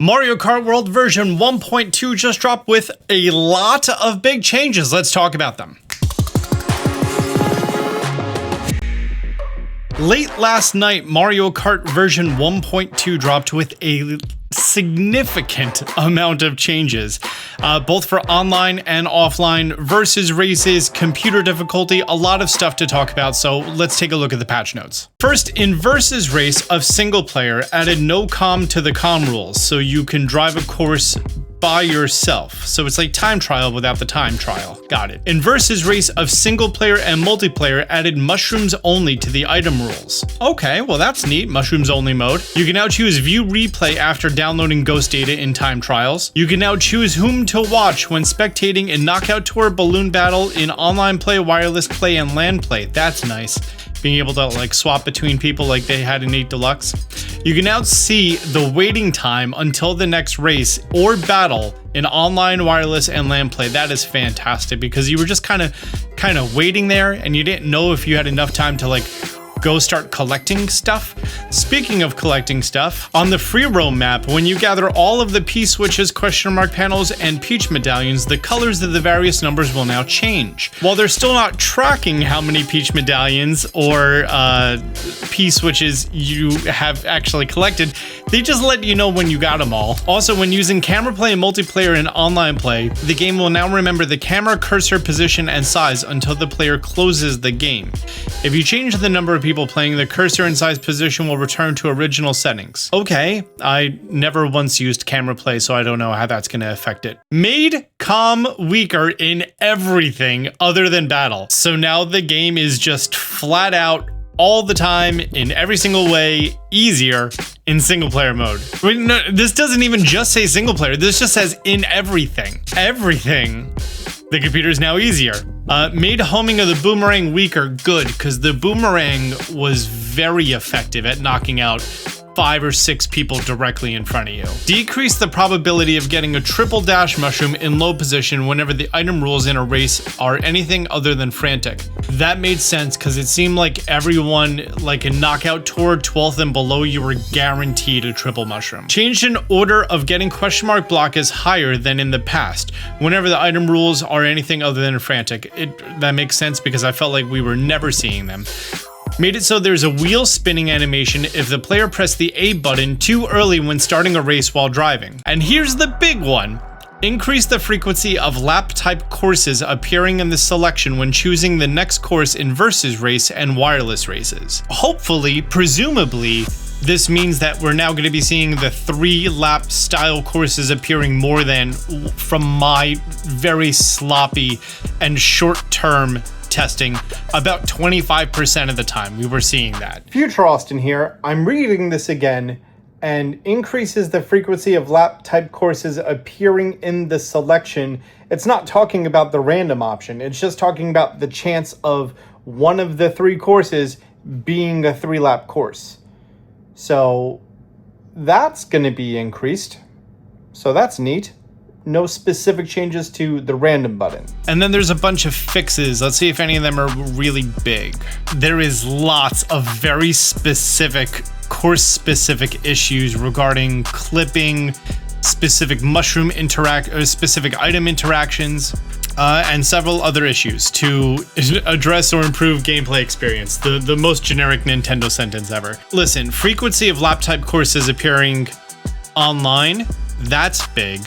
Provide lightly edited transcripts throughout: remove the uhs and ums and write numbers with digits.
Mario Kart World version 1.2 just dropped with a lot of big changes. Let's talk about them. Late last night, Mario Kart version 1.2 dropped with a significant amount of changes, both for online and offline, versus races, computer difficulty, a lot of stuff to talk about, so let's take a look at the patch notes. First, in versus race of single player, added no comm to the comm rules, so you can drive a course by yourself. So it's like time trial without the time trial. Got it. In versus race of single player and multiplayer, added mushrooms only to the item rules. Okay, well that's neat, mushrooms only mode. You can now choose view replay after downloading ghost data in time trials. You can now choose whom to watch when spectating in knockout tour, balloon battle, in online play, wireless play, and LAN play. That's nice. Being able to like swap between people like they had in 8 Deluxe. You can now see the waiting time until the next race or battle in online, wireless, and LAN play. That is fantastic because you were just kind of waiting there and you didn't know if you had enough time to like go start collecting stuff. Speaking of collecting stuff, on the free roam map, when you gather all of the P-switches, question mark panels, and Peach medallions, the colors of the various numbers will now change. While they're still not tracking how many Peach medallions or P-switches you have actually collected, they just let you know when you got them all. Also, when using camera play in multiplayer and online play, the game will now remember the camera cursor position and size until the player closes the game. If you change the number of people playing, the cursor and size position will return to original settings. Okay, I never once used camera play, so I don't know how that's going to affect it. Made comm weaker in everything other than battle. So now the game is just flat out all the time in every single way easier in single player mode. Wait, no, this doesn't even just say single player. This just says in everything. Everything. The computer is now easier. Made homing of the boomerang weaker. Good, because the boomerang was very effective at knocking out 5 or 6 people directly in front of you. Decrease the probability of getting a triple dash mushroom in low position whenever the item rules in a race are anything other than frantic. That made sense because it seemed like everyone, like in knockout tour 12th and below, you were guaranteed a triple mushroom. Changed an order of getting question mark block is higher than in the past whenever the item rules are anything other than frantic. That makes sense because I felt like we were never seeing them. Made it so there's a wheel spinning animation if the player pressed the A button too early when starting a race while driving. And here's the big one. Increase the frequency of lap type courses appearing in the selection when choosing the next course in versus race and wireless races. Hopefully, presumably, this means that we're now going to be seeing the 3-lap style courses appearing more than, from my very sloppy and short-term testing, about 25% of the time we were seeing that. Future Austin here. I'm reading this again, and increases the frequency of lap type courses appearing in the selection. It's not talking about the random option. It's just talking about the chance of one of the 3 courses being a 3-lap course. So that's going to be increased. So that's neat. No specific changes to the random button. And then there's a bunch of fixes. Let's see if any of them are really big. There is lots of very specific, course-specific issues regarding clipping, specific mushroom specific item interactions, and several other issues to address or improve gameplay experience. The most generic Nintendo sentence ever. Listen, frequency of lap type courses appearing online, that's big.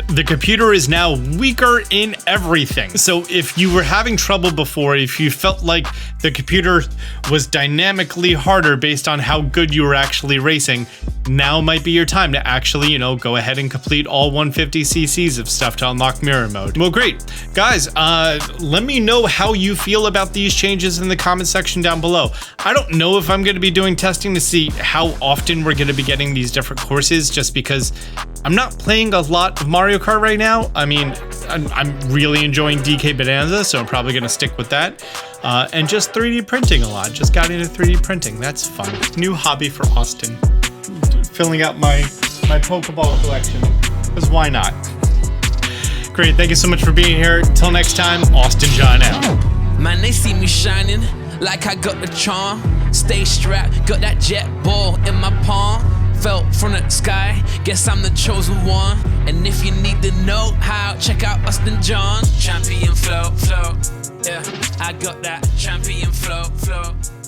The computer is now weaker in everything. So if you were having trouble before, if you felt like the computer was dynamically harder based on how good you were actually racing, now might be your time to actually, go ahead and complete all 150 cc's of stuff to unlock mirror mode. Well, great. Guys, let me know how you feel about these changes in the comment section down below. I don't know if I'm going to be doing testing to see how often we're going to be getting these different courses, just because I'm not playing a lot of Mario Kart right now. I mean, I'm really enjoying DK Bonanza, so I'm probably going to stick with that. And just 3D printing a lot. Just got into 3D printing. That's fun. New hobby for Austin. Filling out my Pokeball collection. Because why not? Great. Thank you so much for being here. Till next time, Austin John out. Man, they see me shining like I got the charm. Stay strapped, got that jet ball in my palm. fell from the sky. Guess I'm the chosen one. And if you need to know how, check out Austin John. Champion flow, flow. Yeah, I got that champion flow, flow.